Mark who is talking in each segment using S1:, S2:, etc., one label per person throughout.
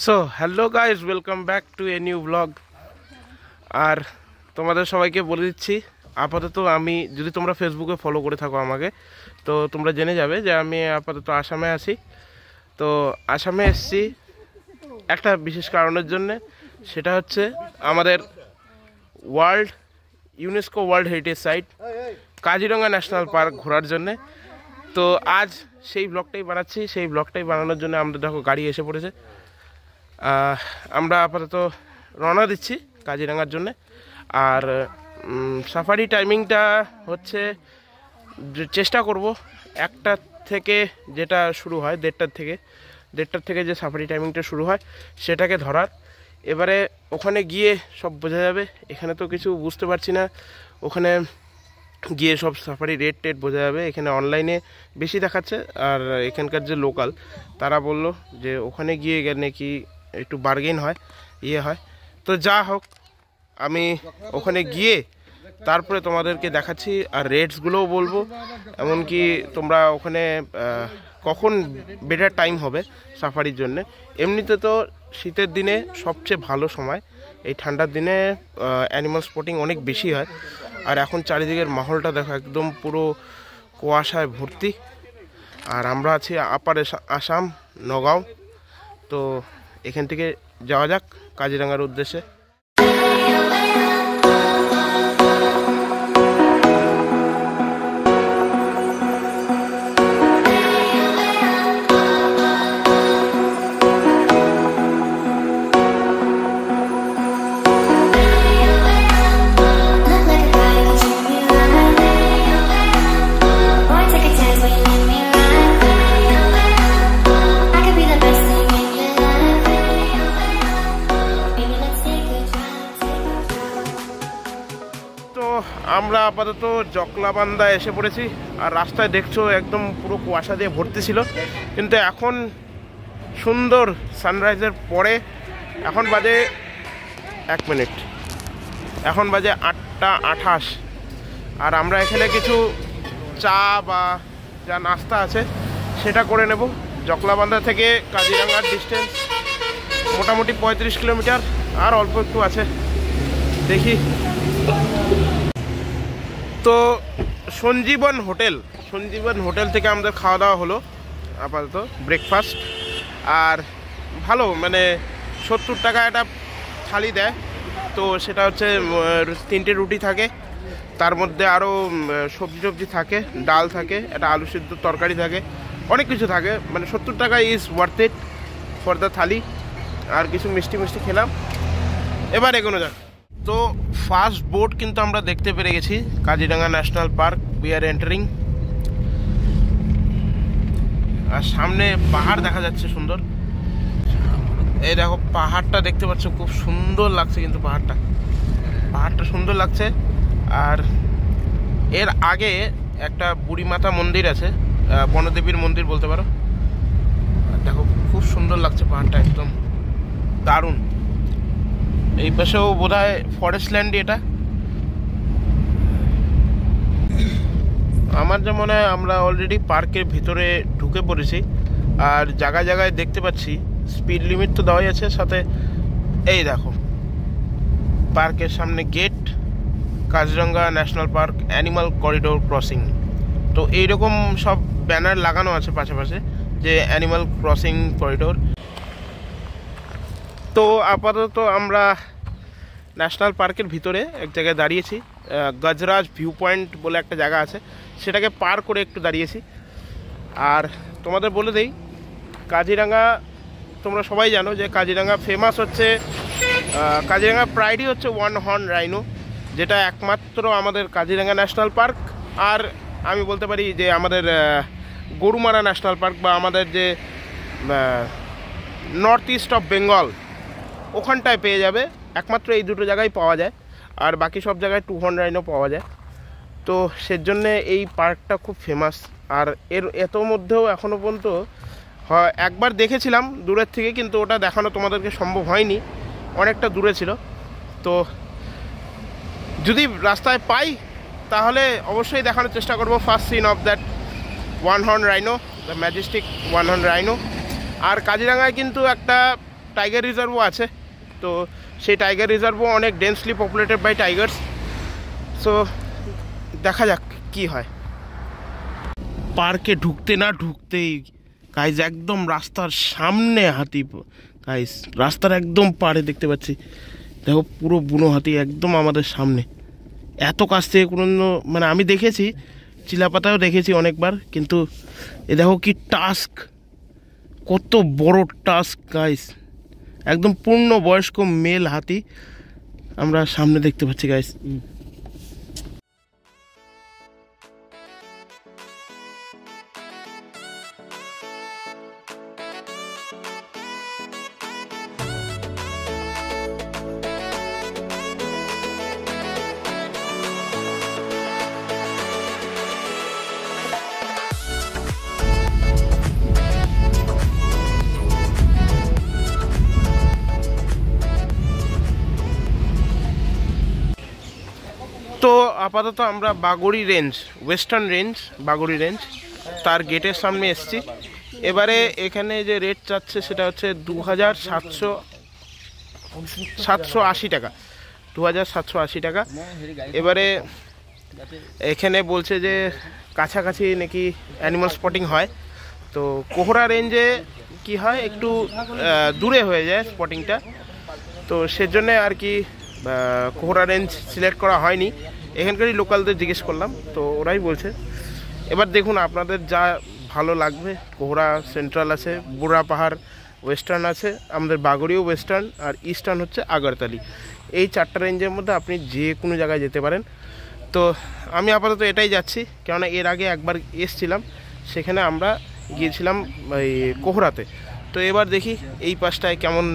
S1: So hello guys, welcome back to a new blog. আর তোমাদের সবাইকে বলে দিচ্ছি, আপাতত আমি, যদি তোমরা ফেসবুকে ফলো করে থাকো আমাকে, তো তোমরা জেনে যাবে যে আমি আপাতত আসামে আছি। তো আসামে এসেছি একটা বিশেষ কারণের জন্যে, সেটা হচ্ছে আমাদের UNESCO world heritage site Kaziranga national park ঘোরার জন্যে। তো আজ সেই ব্লগটাই বানাচ্ছি। সেই ব্লগটাই বানানোর জন্য আমাদের দেখো গাড়ি এসে পড়েছে। আমরা আপাতত রওনা দিচ্ছি কাজিরাঙ্গার জন্যে। আর সাফারি টাইমিংটা হচ্ছে, চেষ্টা করব 1টা থেকে যেটা শুরু হয়, 1:30 থেকে যে সাফারি টাইমিংটা শুরু হয় সেটাকে ধরার। এবারে ওখানে গিয়ে সব বোঝা যাবে। এখানে তো কিছু বুঝতে পারছি না, ওখানে গিয়ে সব সাফারি রেট বোঝা যাবে। এখানে অনলাইনে বেশি দেখাচ্ছে, আর এখানকার যে লোকাল তারা বলল যে ওখানে গিয়ে গেলে কি একটু বার্গেন হয়, হয়। তো যা হোক, আমি ওখানে গিয়ে তারপরে তোমাদেরকে দেখাচ্ছি, আর রেটসগুলোও বলবো। এমনকি তোমরা ওখানে কখন বেটার টাইম হবে সাফারির জন্যে। এমনিতে তো শীতের দিনে সবচেয়ে ভালো সময়, এই ঠান্ডার দিনে অ্যানিমাল স্পটিং অনেক বেশি হয়। আর এখন চারিদিকের মাহলটা দেখো, একদম পুরো কুয়াশায় ভর্তি। আর আমরা আছি আপার আসাম, নগাঁও। তো এখান থেকে যাওয়া যাক কাজিরাঙ্গার উদ্দেশ্যে। আমরা আপাতত জকলাবান্দা এসে পড়েছি। আর রাস্তায় দেখছো একদম পুরো কুয়াশা দিয়ে ভর্তি ছিল, কিন্তু এখন সুন্দর সানরাইজের পরে, এখন বাজে 1 মিনিট, এখন বাজে 8:28। আর আমরা এখানে কিছু চা বা যা নাস্তা আছে সেটা করে নেব। জকলাবান্দা থেকে কাজিরাঙ্গার ডিস্টেন্স মোটামুটি 35 কিলোমিটার, আর অল্প একটু আছে, দেখি। তো সঞ্জীবন হোটেল থেকে আমাদের খাওয়া দাওয়া হলো আপাতত, ব্রেকফাস্ট। আর ভালো, মানে 70 টাকা একটা থালি দেয়। তো সেটা হচ্ছে 3টে রুটি থাকে, তার মধ্যে আরও সবজি থাকে, ডাল থাকে, একটা আলু সিদ্ধ তরকারি থাকে, অনেক কিছু থাকে। মানে 70 টাকা is worth it for the thali. আর কিছু মিষ্টি খেলাম। এবার এগোনো যাক। তো ফার্স্ট বোট কিন্তু আমরা দেখতে পেরে গেছি, Kaziranga national park we are entering. আর সামনে পাহাড় দেখা যাচ্ছে সুন্দর। এই দেখো পাহাড়টা দেখতে পাচ্ছ, খুব সুন্দর লাগছে কিন্তু পাহাড়টা সুন্দর লাগছে। আর এর আগে একটা বুড়ি মাতা মন্দির আছে, বনদেবীর মন্দির বলতে পারো। দেখো খুব সুন্দর লাগছে পাহাড়টা, একদম দারুণ। এই পাশেও বোধহয় ফরেস্ট ল্যান্ডই এটা। আমার যা মনে হয় আমরা অলরেডি পার্কের ভিতরে ঢুকে পড়েছি। আর জায়গায় দেখতে পাচ্ছি স্পিড লিমিট তো দেওয়াই আছে, সাথে এই দেখো পার্কের সামনে gate, Kaziranga national park animal corridor crossing. তো এইরকম সব ব্যানার লাগানো আছে পাশে যে অ্যানিমাল ক্রসিং করিডোর। তো আপাতত আমরা ন্যাশনাল পার্কের ভিতরে এক জায়গায় দাঁড়িয়েছি, গজরাজ ভিউ পয়েন্ট বলে একটা জায়গা আছে, সেটাকে পার করে একটু দাঁড়িয়েছি। আর তোমাদের বলে দেই, কাজিরাঙ্গা তোমরা সবাই জানো যে কাজিরাঙ্গা ফেমাস হচ্ছে, কাজিরাঙ্গা প্রাইডই হচ্ছে 1 হর্ন রাইনো, যেটা একমাত্র আমাদের কাজিরাঙ্গা ন্যাশনাল পার্ক। আর আমি বলতে পারি যে আমাদের গরুমারা ন্যাশনাল পার্ক, বা আমাদের যে নর্থ ইস্ট অফ বেঙ্গল ওখানটায় পেয়ে যাবে। একমাত্র এই দুটো জায়গায় পাওয়া যায়, আর বাকি সব জায়গায় 2 হর্ন রাইনো পাওয়া যায়। তো সেজন্যে এই পার্কটা খুব ফেমাস। আর এত মধ্যেও এখনও পর্যন্ত একবার দেখেছিলাম দূরের থেকে, কিন্তু ওটা দেখানো তোমাদেরকে সম্ভব হয়নি, অনেকটা দূরে ছিল। তো যদি রাস্তায় পাই তাহলে অবশ্যই দেখানোর চেষ্টা করব first scene of that 1 horn rhino, the majestic 1 horn rhino. আর কাজিরাঙ্গায় কিন্তু একটা টাইগার রিজার্ভও আছে। তো সেই টাইগার রিজার্ভও অনেক densely populated by tigers. So দেখা যাক কি হয়। পার্কে ঢুকতে না ঢুকতেই গাইজ একদম রাস্তার সামনে হাতি। গাইজ রাস্তার একদম পাড়ে দেখতে পাচ্ছি, দেখো পুরো বুনো হাতি একদম আমাদের সামনে। এত কাছ থেকে কোনো মানে আমি দেখেছি, চিলাপাতাও দেখেছি অনেকবার, কিন্তু এ দেখো কি টাস্ক, কত বড় টাস্ক গাইজ। একদম পূর্ণ বয়স্ক মেল হাতি আমরা সামনে দেখতে পাচ্ছি গাইজ। তো আপাতত আমরা Bagri range, western range Bagri range, তার গেটের সামনে এসেছি। এবারে এখানে যে রেট চাচ্ছে সেটা হচ্ছে 2780 টাকা, 2780 টাকা। এবারে এখানে বলছে যে কাছাকাছি নাকি অ্যানিমাল স্পটিং হয়। তো কোহরা রেঞ্জে কি হয়, একটু দূরে হয়ে যায় স্পটিংটা, তো সেজন্য আর কি কোহরা রেঞ্জ সিলেক্ট করা হয়নি। এখানকারই লোকালদের জিজ্ঞেস করলাম, তো ওরাই বলছে। এবার দেখুন আপনাদের যা ভালো লাগবে। কোহরা সেন্ট্রাল আছে, বুড়া পাহাড় ওয়েস্টার্ন আছে, আমাদের বাগড়িও ওয়েস্টার্ন, আর ইস্টার্ন হচ্ছে আগরতলি। এই 4টা রেঞ্জের মধ্যে আপনি যে কোনো জায়গায় যেতে পারেন। তো আমি আপাতত এটাই যাচ্ছি, কেননা এর আগে একবার এসছিলাম, সেখানে আমরা গিয়েছিলাম এই কোহরাতে। তো এবার দেখি এই পাশটায় কেমন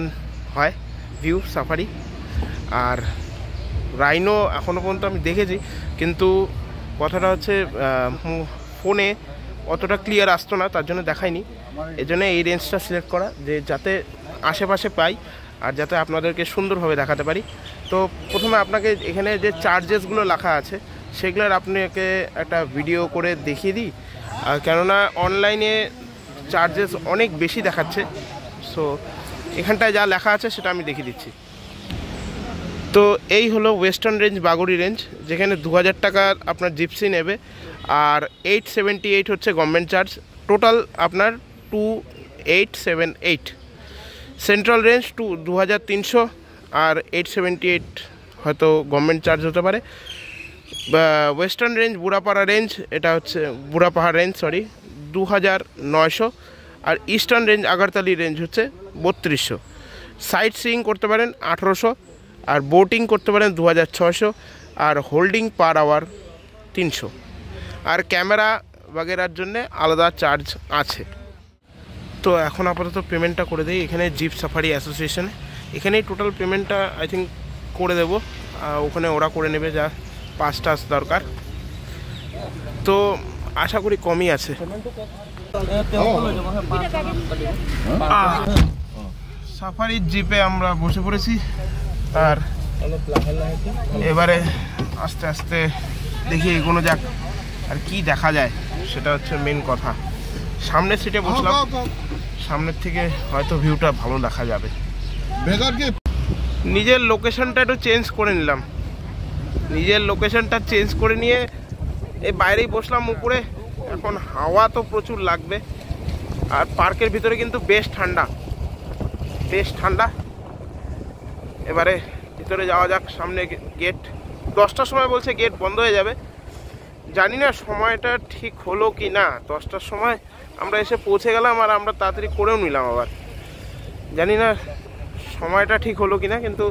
S1: হয় ভিউ সাফারি। আর রাইনো এখনও পর্যন্ত আমি দেখেছি, কিন্তু কথাটা হচ্ছে ফোনে অতটা ক্লিয়ার আসতো না, তার জন্য দেখায়নি। এই জন্য এই রেঞ্জটা সিলেক্ট করা, যে যাতে আশেপাশে পাই আর যাতে আপনাদেরকে সুন্দরভাবে দেখাতে পারি। তো প্রথমে আপনাকে এখানে যে চার্জেসগুলো লেখা আছে সেগুলোর আপনাকে একটা ভিডিও করে দেখিয়ে দিই, কেননা অনলাইনে চার্জেস অনেক বেশি দেখাচ্ছে। সো এখানটায় যা লেখা আছে সেটা আমি দেখিয়ে দিচ্ছি। তো এই হলো ওয়েস্টার্ন রেঞ্জ বাগড়ি রেঞ্জ, যেখানে 2000 টাকার আপনার জিপসি নেবে, আর 878 হচ্ছে গভর্নমেন্ট চার্জ। টোটাল আপনার 2878। সেন্ট্রাল রেঞ্জ 2300, আর 878 হয়তো গভর্নমেন্ট চার্জ হতে পারে। ওয়েস্টার্ন রেঞ্জ বুড়াপাড়া রেঞ্জ, এটা হচ্ছে বুড়াপাহাড় রেঞ্জ 2900, আর ইস্টার্ন রেঞ্জ আগরতলি রেঞ্জ হচ্ছে 3200। সাইট সিইং করতে পারেন 1800, আর বোটিং করতে পারেন 2600, আর হোল্ডিং পার আওয়ার 300, আর ক্যামেরা বাগেরার জন্য আলাদা চার্জ আছে। তো এখন আপাতত পেমেন্টটা করে দিই এখানে জিপ সাফারি অ্যাসোসিয়েশনে। এখানেই টোটাল পেমেন্টটা আই থিঙ্ক করে দেবো, ওখানে ওরা করে নেবে যা পাস টাস দরকার। তো আশা করি কমই আছে। সাফারির জিপে আমরা বসে পড়েছি, আর এবারে আস্তে আস্তে দেখি এগোনো যাক, আর কি দেখা যায় সেটা হচ্ছে মেন কথা। সামনের সিটে বসলাম, সামনের থেকে হয়তো ভিউটা ভালো দেখা যাবে। নিজের লোকেশনটা একটু চেঞ্জ করে নিলাম, নিজের লোকেশনটা চেঞ্জ করে নিয়ে এই বাইরেই বসলাম উপরে। এখন হাওয়া তো প্রচুর লাগবে, আর পার্কের ভিতরে কিন্তু বেশ ঠান্ডা, বেশ ঠান্ডা। এবারে ভিতরে যাওয়া যাক। সামনে গেট 10টার সময় বলছে গেট বন্ধ হয়ে যাবে, জানি না সময়টা ঠিক হলো কি না। 10টার সময় আমরা এসে পৌঁছে গেলাম, আর আমরা তাড়াতাড়ি করেও নিলাম, আবার জানি না সময়টা ঠিক হলো কি না। কিন্তু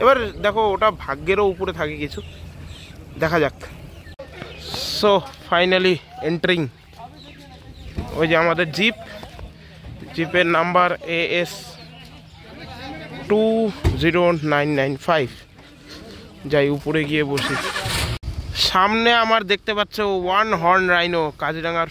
S1: এবার দেখো, ওটা ভাগ্যেরও উপরে থাকে কিছু, দেখা যাক। So finally entering. ওই যে আমাদের জিপ, জিপের নাম্বার AS 20995। যাই উপরে গিয়ে বসি। সামনে আমার দেখতে পাচ্ছ 1 হর্ন রাইনো, কাজিরাঙার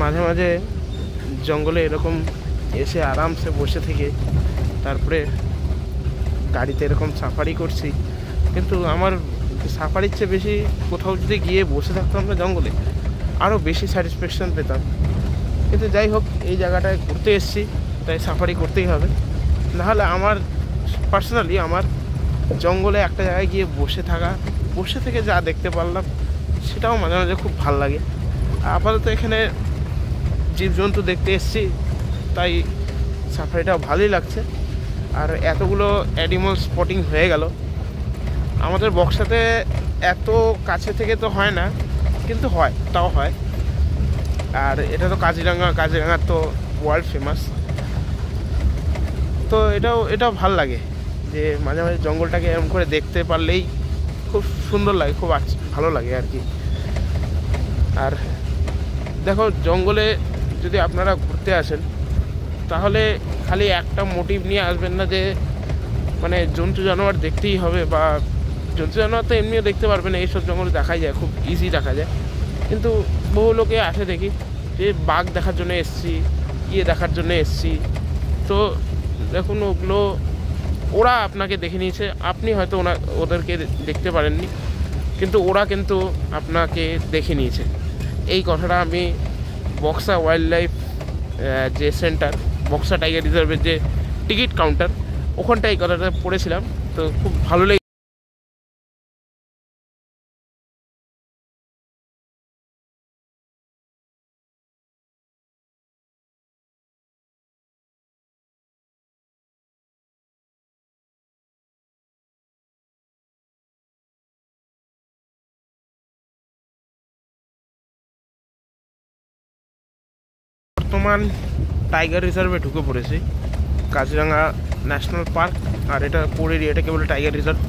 S1: মাঝে মাঝে জঙ্গলে এরকম এসে আরামসে বসে থেকে তারপরে গাড়িতে এরকম সাফারি করছি। কিন্তু আমার সাফারির চেয়ে বেশি কোথাও যদি গিয়ে বসে থাকতাম না জঙ্গলে, আরও বেশি স্যাটিসফ্যাকশান পেতাম। কিন্তু যাই হোক, এই জায়গাটায় ঘুরতে এসেছি, তাই সাফারি করতেই হবে। নাহলে আমার পার্সোনালি আমার জঙ্গলে একটা জায়গায় গিয়ে বসে থেকে যা দেখতে পারলাম সেটাও মাঝে মাঝে খুব ভাল লাগে। আপাতত এখানে জীবজন্তু দেখতে এসেছি, তাই সাফারিটাও ভালোই লাগছে। আর এতগুলো অ্যানিমাল স্পটিং হয়ে গেল। আমাদের বক্সাতে এত কাছে থেকে তো হয় না, কিন্তু হয়, তাও হয়। আর এটা তো কাজিরাঙা তো ওয়ার্ল্ড ফেমাস। তো এটাও ভাল লাগে যে মাঝে মাঝে জঙ্গলটাকে এরকম করে দেখতে পারলেই খুব সুন্দর লাগে, খুব ভালো লাগে আর কি। আর দেখো, জঙ্গলে যদি আপনারা ঘুরতে আসেন তাহলে খালি একটা মোটিভ নিয়ে আসবেন না যে মানে জন্তু জানোয়ার দেখতেই হবে, বা জন্তু জানোয়ার তো এমনিও দেখতে পারবেন, এইসব জঙ্গলে দেখাই যায়, খুব ইজি দেখা যায়। কিন্তু বহু লোকে আসে দেখি যে বাঘ দেখার জন্য এসছি, দেখার জন্য এসছি। তো দেখুন, ওরা আপনাকে দেখে নিয়েছে, আপনি হয়তো ওদেরকে দেখতে পারেননি, কিন্তু ওরা কিন্তু আপনাকে দেখে নিয়েছে। এই কথাটা আমি বক্সা ওয়াইল্ড লাইফ যে সেন্টার, বক্সা টাইগার রিজার্ভের যে টিকিট কাউন্টার, ওখানটায় এই কথাটা পড়েছিলাম। তো খুব ভালো লেগে বর্তমান টাইগার রিজার্ভে ঢুকে পড়েছি, কাজিরাঙা ন্যাশনাল পার্ক। আর এটা কোর এরিয়াটাকে বলে টাইগার রিজার্ভ।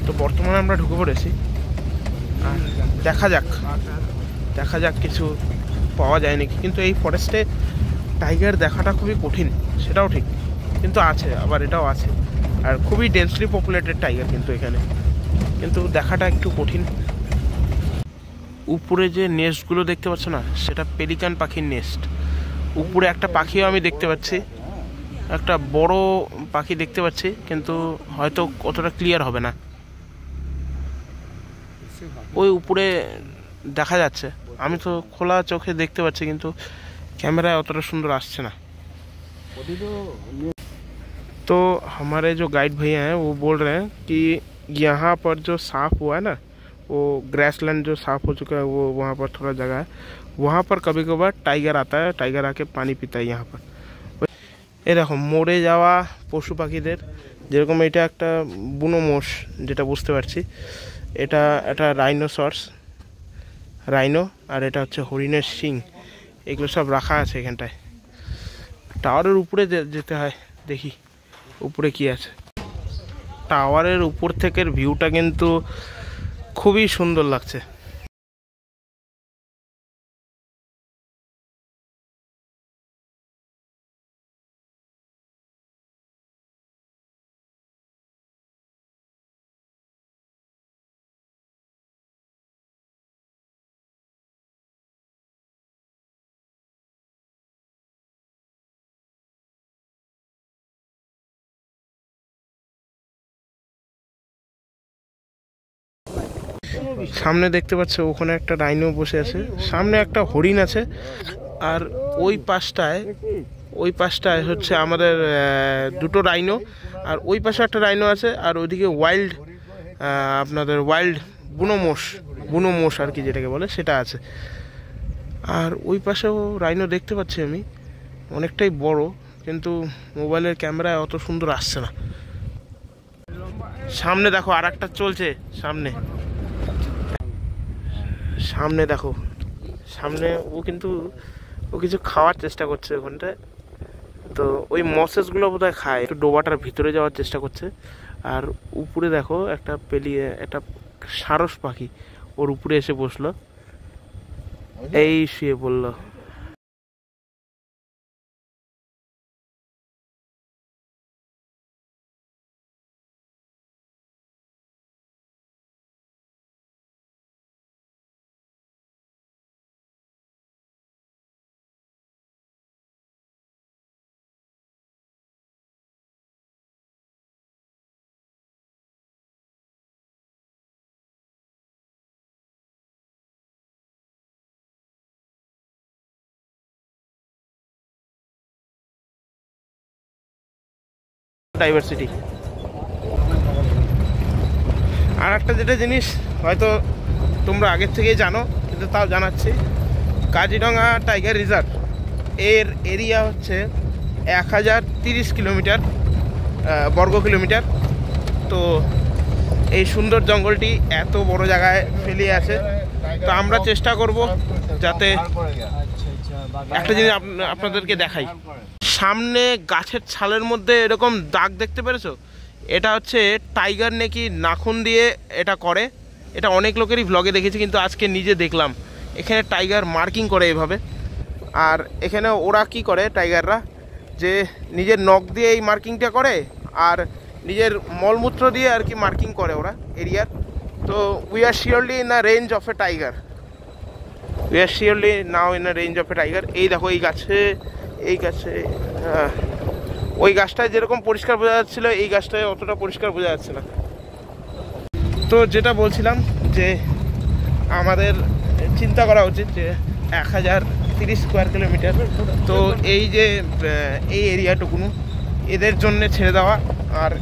S1: তো বর্তমানে আমরা ঢুকে পড়েছি, আর দেখা যাক কিছু পাওয়া যায় নাকি। কিন্তু এই ফরেস্টে টাইগার দেখাটা খুবই কঠিন, সেটাও ঠিক, কিন্তু আছে, আবার এটাও আছে। আর খুবই ডেন্সলি পপুলেটেড টাইগার কিন্তু এখানে, কিন্তু দেখাটা একটু কঠিন। উপরে যে নেস্টগুলো দেখতে পাচ্ছ না, সেটা পেলিকান পাখির নেস্ট। উপরে একটা পাখিও আমি দেখতে পাচ্ছি, একটা বড় পাখি দেখতে পাচ্ছি, কিন্তু হয়তো অতটা ক্লিয়ার হবে না। ওই উপরে দেখা যাচ্ছে, আমি তো খোলা চোখে দেখতে পাচ্ছি, কিন্তু ক্যামেরায় অতটা सुंदर আসছে না। तो हमारे जो गाइड भैया हैं वो बोल रहे हैं कि यहाँ पर जो साफ हुआ है ना, वो ग्रासलैंड जो साफ हो चुका है, वो वहाँ पर थोड़ा जगह है, वहाँ पर कभी कभार टाइगर आता है, टाइगर आके पानी पीता है यहाँ पर। এই দেখো, মরে যাওয়া পশু পাখিদের, যেরকম এটা একটা বুনো মোষ, যেটা বুঝতে পারছি এটা একটা রাইনো, আর এটা হচ্ছে হরিণের শিং। এগুলো সব রাখা আছে এখানটায়। টাওয়ারের উপরে যেতে হয়, দেখি উপরে কি আছে। টাওয়ারের উপর থেকে ভিউটা কিন্তু খুবই সুন্দর লাগছে। সামনে দেখতে পাচ্ছ ওখানে একটা রাইনো বসে আছে, সামনে একটা হরিণ আছে। আর ওই পাশটায় হচ্ছে আমাদের দুটো রাইনো, আর ওই পাশে একটা রাইনো আছে। আর ওইদিকে আপনাদের ওয়াইল্ড বুনো মোষ আর কি, যেটাকে বলে সেটা আছে। আর ওই পাশেও রাইনো দেখতে পাচ্ছি আমি, অনেকটাই বড়, কিন্তু মোবাইলের ক্যামেরায় অত সুন্দর আসছে না। সামনে দেখো আর একটা চলছে, সামনে দেখো, সামনে ও কিছু খাওয়ার চেষ্টা করছে ওখানটায়। তো ওই মসেসগুলো বোধহয় খায়, একটু ডোবাটার ভিতরে যাওয়ার চেষ্টা করছে। আর উপরে দেখো একটা সারস পাখি ওর উপরে এসে বসলো, এই শুয়ে পড়লো। ডাইভার্সিটি। আর একটা যেটা জিনিস হয়তো তোমরা আগের থেকেই জানো, কিন্তু তাও জানাচ্ছি, কাজিরাঙা টাইগার রিজার্ভ এর এরিয়া হচ্ছে 1030 কিলোমিটার বর্গ কিলোমিটার। তো এই সুন্দর জঙ্গলটি এত বড় জায়গায় ফেলিয়ে আছে। তো আমরা চেষ্টা করব যাতে একটা জিনিস আপনাদেরকে দেখাই। সামনে গাছের ছালের মধ্যে এরকম দাগ দেখতে পেরেছো? এটা হচ্ছে টাইগার নাকি নাখুন দিয়ে এটা করে। এটা অনেক লোকেরই ভ্লগে দেখেছি, কিন্তু আজকে নিজে দেখলাম এখানে টাইগার মার্কিং করে এভাবে। আর এখানে ওরা কি করে, টাইগাররা যে নিজের নখ দিয়ে এই মার্কিংটা করে আর নিজের মলমূত্র দিয়ে আর কি মার্কিং করে ওরা এরিয়ার। তো we are surely in a range of a tiger, we are surely now in a range of a tiger. এই দেখো এই গাছে ওই গাছটায় যেরকম পরিষ্কার বোঝা যাচ্ছিলো, এই গাছটায় অতটা পরিষ্কার বোঝা যাচ্ছে না। তো যেটা বলছিলাম যে আমাদের চিন্তা করা উচিত যে 1030 স্কোয়ার কিলোমিটার, তো এই যে এই এরিয়াটুকুনো এদের জন্যে ছেড়ে দেওয়া আর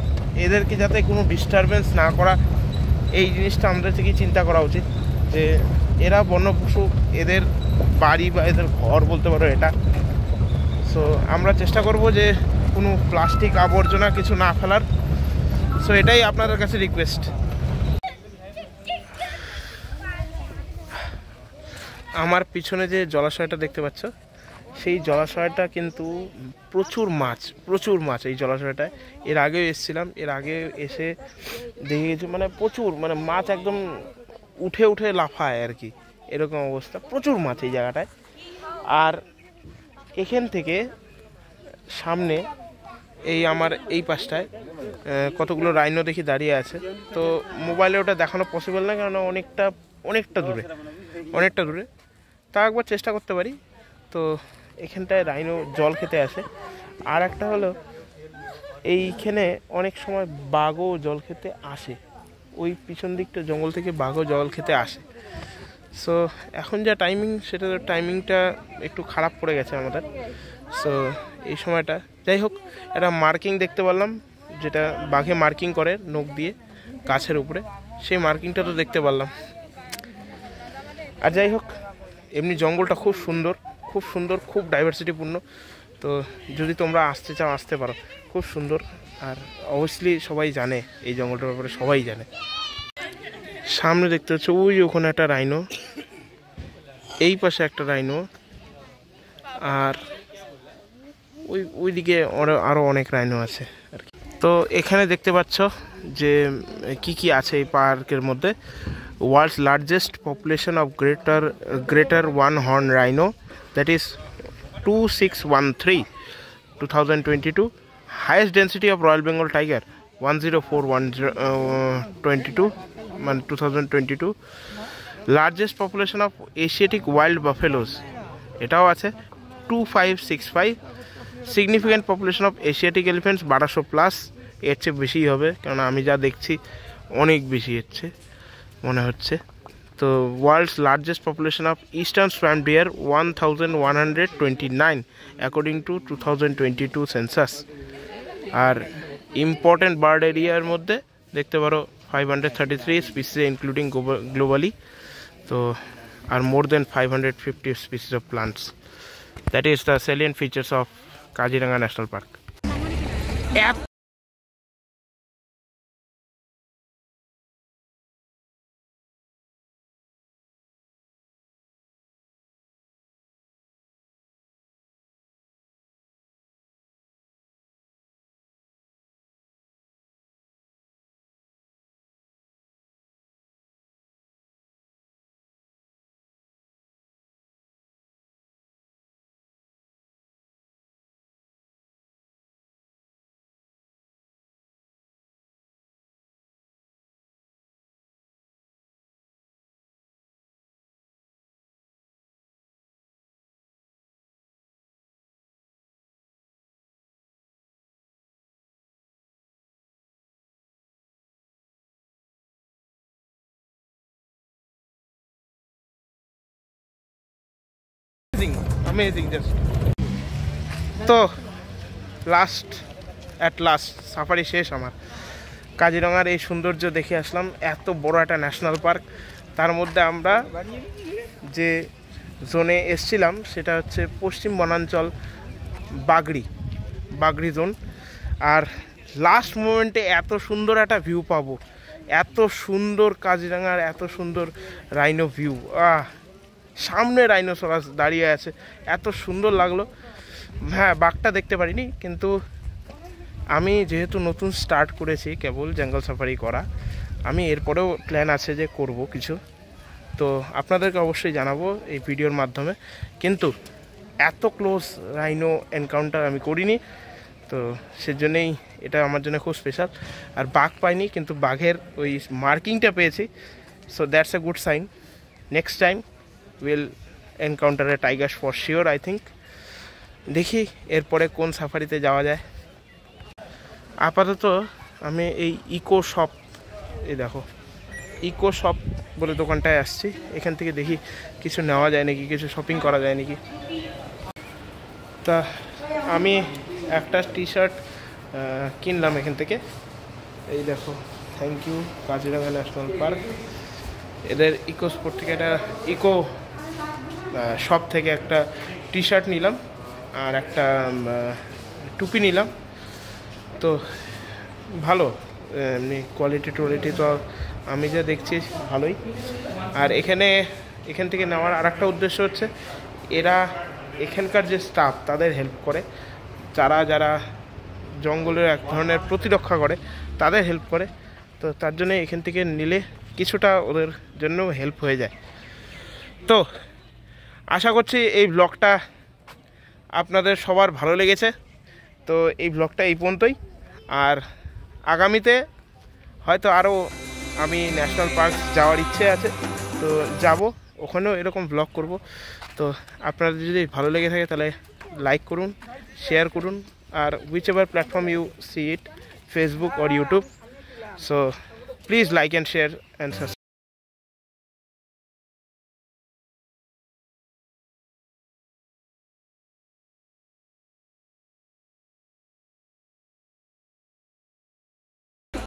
S1: এদেরকে যাতে কোনো ডিস্টারবেন্স না করা, এই জিনিসটা আমাদের থেকেই চিন্তা করা উচিত। যে এরা বন্যপশু, এদের বাড়ি বা এদের ঘর বলতে পারো এটা। সো আমরা চেষ্টা করব যে কোনো প্লাস্টিক আবর্জনা কিছু না ফেলার। সো এটাই আপনাদের কাছে রিকোয়েস্ট। আমার পিছনে যে জলাশয়টা দেখতে পাচ্ছ, সেই জলাশয়টা কিন্তু প্রচুর মাছ এই জলাশয়টায়। এর আগেও এসেছিলাম, এর আগে এসে দেখে গেছি মানে প্রচুর মানে মাছ একদম উঠে উঠে লাফায় আর কি, এরকম অবস্থা, প্রচুর মাছ এই জায়গাটায়। আর এখান থেকে সামনে এই আমার এই পাশটায় কতগুলো রাইনো দেখি দাঁড়িয়ে আছে। তো মোবাইলে ওটা দেখানো পসিবল না, কারণ অনেকটা দূরে। তা একবার চেষ্টা করতে পারি। তো এখানটায় রাইনো জল খেতে আসে। আর একটা হলো এইখানে অনেক সময় বাঘও জল খেতে আসে, ওই পিছন দিকটা জঙ্গল থেকে বাঘও জল খেতে আসে। সো এখন যা টাইমিং, সেটা টাইমিংটা একটু খারাপ পড়ে গেছে আমাদের। সো এই সময়টা যাই হোক, একটা মার্কিং দেখতে পারলাম, যেটা বাঘে মার্কিং করে নখ দিয়ে গাছের উপরে, সেই মার্কিংটা তো দেখতে পারলাম। আর যাই হোক, এমনি জঙ্গলটা খুব সুন্দর, খুব ডাইভার্সিটিপূর্ণ। তো যদি তোমরা আসতে চাও আসতে পারো, খুব সুন্দর। আর অবভিয়াসলি সবাই জানে এই জঙ্গলটার ব্যাপারে, সবাই জানে। সামনে দেখতে হচ্ছে ওই ওখানে একটা রাইনো, এই পাশে একটা রাইনো, আর ওইদিকে আরও অনেক রাইনো আছে আর কি। তো এখানে দেখতে পাচ্ছ যে কি আছে এই পার্কের মধ্যে। World's largest population of greater one horn rhino, that is 2613 2022. Highest density of Royal Bengal tiger 10422 2022. Largest population of Asiatic wild buffaloes, এটাও আছে 2565. Significant population of Asiatic elephants 1200 plus, এর চেয়ে বেশিই হবে, কারণ আমি যা দেখছি অনেক বেশি হচ্ছে মনে হচ্ছে। তো world's largest population of eastern swamp deer 1129 according to 2022 census. আর ইম্পর্টেন্ট বার্ড এরিয়ার মধ্যে দেখতে পারো 533 স্পিসিস ইনক্লুডিং গ্লোবালি। তো আর more than 550 species of plants. That is the salient features of Kaziranga national park. amazing just। তো লাস্ট অ্যাট লাস্ট সাফারি শেষ আমার। কাজিরাঙার এই সৌন্দর্য দেখে আসলাম, এত বড় একটা ন্যাশনাল পার্ক। তার মধ্যে আমরা যে জোনে এসছিলাম সেটা হচ্ছে পশ্চিম বনাঞ্চল বাগড়ি জোন। আর লাস্ট মোমেন্টে এত সুন্দর একটা ভিউ পাবো, এত সুন্দর কাজিরাঙার এত সুন্দর রাইনো ভিউ। সামনে রাইনোসরাস দাঁড়িয়ে আছে, এত সুন্দর লাগলো। হ্যাঁ, বাঘটা দেখতে পারিনি, কিন্তু আমি যেহেতু নতুন স্টার্ট করেছি কেবল জঙ্গল সাফারি করা, আমি এরপরেও প্ল্যান আছে যে করব কিছু, তো আপনাদেরকে অবশ্যই জানাবো এই ভিডিওর মাধ্যমে। কিন্তু এত ক্লোজ রাইনো এনকাউন্টার আমি করিনি, তো সেজন্যই এটা আমার জন্য খুব স্পেশাল। আর বাঘ পাইনি, কিন্তু বাঘের ওই মার্কিংটা পেয়েছি, so that's a good sign. Next time will encounter a tiger for sure I think. দেখি এরপরে কোন সাফারিতে যাওয়া যায়। আপাতত আমি এই ইকো শপ, এই দেখো ইকো শপ বলে দোকানটায় আসছি। এখান থেকে দেখি কিছু নেওয়া যায় নাকি, কিছু শপিং করা যায় নাকি। তা আমি একটা টি শার্ট কিনলাম এখান থেকে। এই দেখো, thank you Kaziranga national park. এদের ইকো স্পোর্ট থেকে একটা ইকো শপ থেকে একটা টি শার্ট নিলাম আর একটা টুপি নিলাম। তো ভালো, এমনি কোয়ালিটি তো আমি যা দেখছি ভালোই। আর এখান থেকে নেওয়ার আর একটা উদ্দেশ্য হচ্ছে, এরা এখানকার যে স্টাফ তাদের হেল্প করে, যারা জঙ্গলের এক ধরনের প্রতিরক্ষা করে তাদের হেল্প করে। তো তার জন্য এখান থেকে নিলে কিছুটা ওদের জন্য হেল্প হয়ে যায়। তো আশা করছি এই ব্লগটা আপনাদের সবার ভালো লেগেছে। তো এই ব্লগটা এই পর্যন্তই। আর আগামীতে হয়তো আরও আমি ন্যাশনাল পার্ক যাওয়ার ইচ্ছে আছে, তো যাব, ওখানেও এরকম ব্লগ করব। তো আপনাদের যদি ভালো লেগে থাকে তাহলে লাইক করুন, শেয়ার করুন, আর whichever platform you see it, Facebook or YouTube, so please like and share and subscribe.